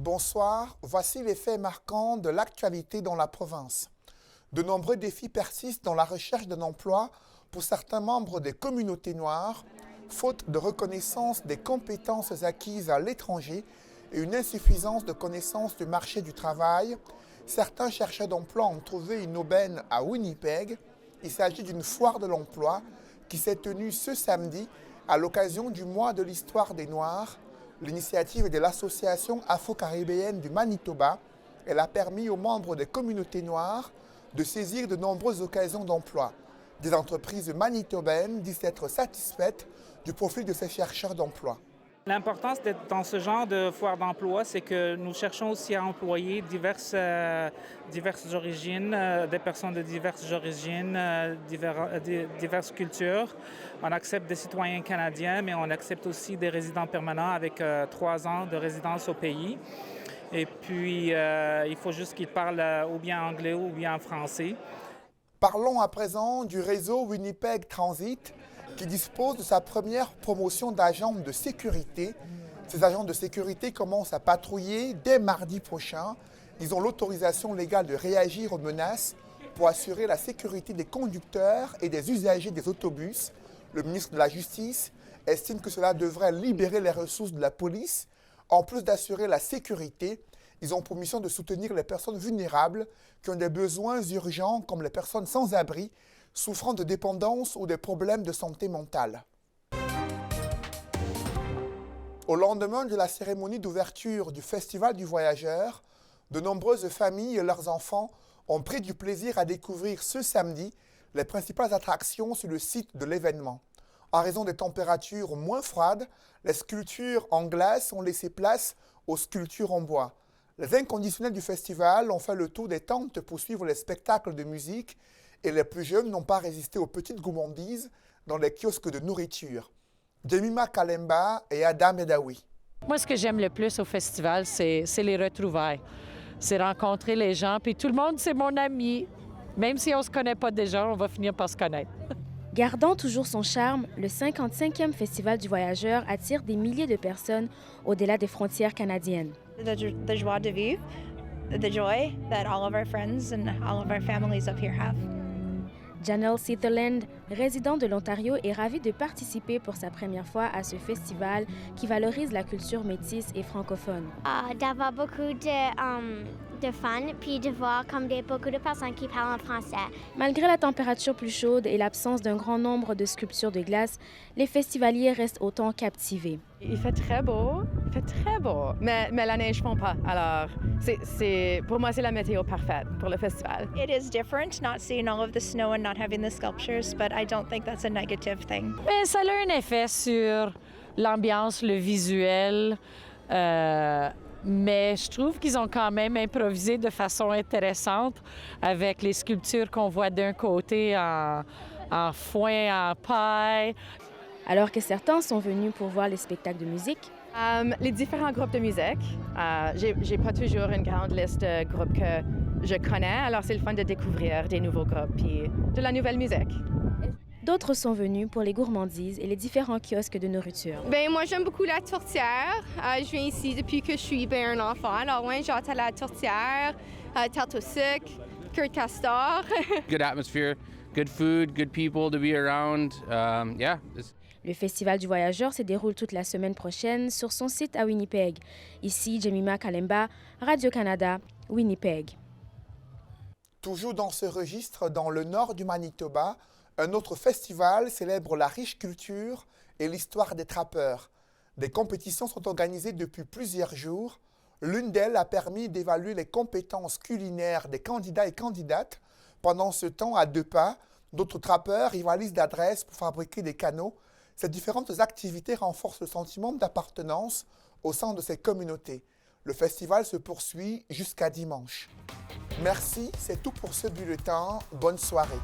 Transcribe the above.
Bonsoir, voici les faits marquants de l'actualité dans la province. De nombreux défis persistent dans la recherche d'un emploi pour certains membres des communautés noires, faute de reconnaissance des compétences acquises à l'étranger et une insuffisance de connaissance du marché du travail. Certains chercheurs d'emploi ont trouvé une aubaine à Winnipeg. Il s'agit d'une foire de l'emploi qui s'est tenue ce samedi à l'occasion du mois de l'histoire des Noirs. L'initiative est de l'Association afro-caribéenne du Manitoba. Elle a permis aux membres des communautés noires de saisir de nombreuses occasions d'emploi. Des entreprises manitobaines disent être satisfaites du profil de ces chercheurs d'emploi. L'importance d'être dans ce genre de foire d'emploi, c'est que nous cherchons aussi à employer diverses origines, des personnes de diverses origines, diverses cultures. On accepte des citoyens canadiens, mais on accepte aussi des résidents permanents avec 3 ans de résidence au pays. Et puis, il faut juste qu'ils parlent ou bien anglais ou bien français. Parlons à présent du réseau Winnipeg Transit, qui dispose de sa première promotion d'agents de sécurité. Ces agents de sécurité commencent à patrouiller dès mardi prochain. Ils ont l'autorisation légale de réagir aux menaces pour assurer la sécurité des conducteurs et des usagers des autobus. Le ministre de la Justice estime que cela devrait libérer les ressources de la police. En plus d'assurer la sécurité, ils ont pour mission de soutenir les personnes vulnérables qui ont des besoins urgents comme les personnes sans abri, souffrant de dépendance ou des problèmes de santé mentale. Au lendemain de la cérémonie d'ouverture du Festival du Voyageur, de nombreuses familles et leurs enfants ont pris du plaisir à découvrir ce samedi les principales attractions sur le site de l'événement. En raison des températures moins froides, les sculptures en glace ont laissé place aux sculptures en bois. Les inconditionnels du festival ont fait le tour des tentes pour suivre les spectacles de musique et les plus jeunes n'ont pas résisté aux petites gourmandises dans les kiosques de nourriture. Jemima Kalemba et Adam Edawi. Moi, ce que j'aime le plus au festival, c'est les retrouvailles. C'est rencontrer les gens, puis tout le monde, c'est mon ami. Même si on ne se connaît pas déjà, on va finir par se connaître. Gardant toujours son charme, le 55e Festival du Voyageur attire des milliers de personnes au-delà des frontières canadiennes. The joie de vivre, the joy that all of our friends and all of our families up here have. Janelle Sutherland, résident de l'Ontario, est ravie de participer pour sa première fois à ce festival qui valorise la culture métisse et francophone. D'avoir beaucoup de fun, puis de voir comme beaucoup de personnes qui parlent en français. Malgré la température plus chaude et l'absence d'un grand nombre de sculptures de glace, les festivaliers restent autant captivés. Il fait très beau, mais la neige ne fond pas. Alors, pour moi, c'est la météo parfaite pour le festival. It is different not seeing all of the snow and not having the sculptures, but I don't think that's a negative thing. Mais ça a un effet sur l'ambiance, le visuel, mais je trouve qu'ils ont quand même improvisé de façon intéressante avec les sculptures qu'on voit d'un côté en foin, en paille. Alors que certains sont venus pour voir les spectacles de musique. Les différents groupes de musique, j'ai pas toujours une grande liste de groupes que je connais, alors c'est le fun de découvrir des nouveaux groupes et de la nouvelle musique. D'autres sont venus pour les gourmandises et les différents kiosques de nourriture. Moi, j'aime beaucoup la tourtière. Je viens ici depuis que je suis un enfant. Alors, ouais, j'entends la tourtière, tarte au sucre, queue de castor. Good atmosphere, good food, good people to be around. Le Festival du Voyageur se déroule toute la semaine prochaine sur son site à Winnipeg. Ici, Jemima Kalemba, Radio-Canada, Winnipeg. Toujours dans ce registre, dans le nord du Manitoba, un autre festival célèbre la riche culture et l'histoire des trappeurs. Des compétitions sont organisées depuis plusieurs jours. L'une d'elles a permis d'évaluer les compétences culinaires des candidats et candidates. Pendant ce temps, à 2 pas, d'autres trappeurs rivalisent d'adresses pour fabriquer des canaux. Ces différentes activités renforcent le sentiment d'appartenance au sein de ces communautés. Le festival se poursuit jusqu'à dimanche. Merci, c'est tout pour ce bulletin. Bonne soirée.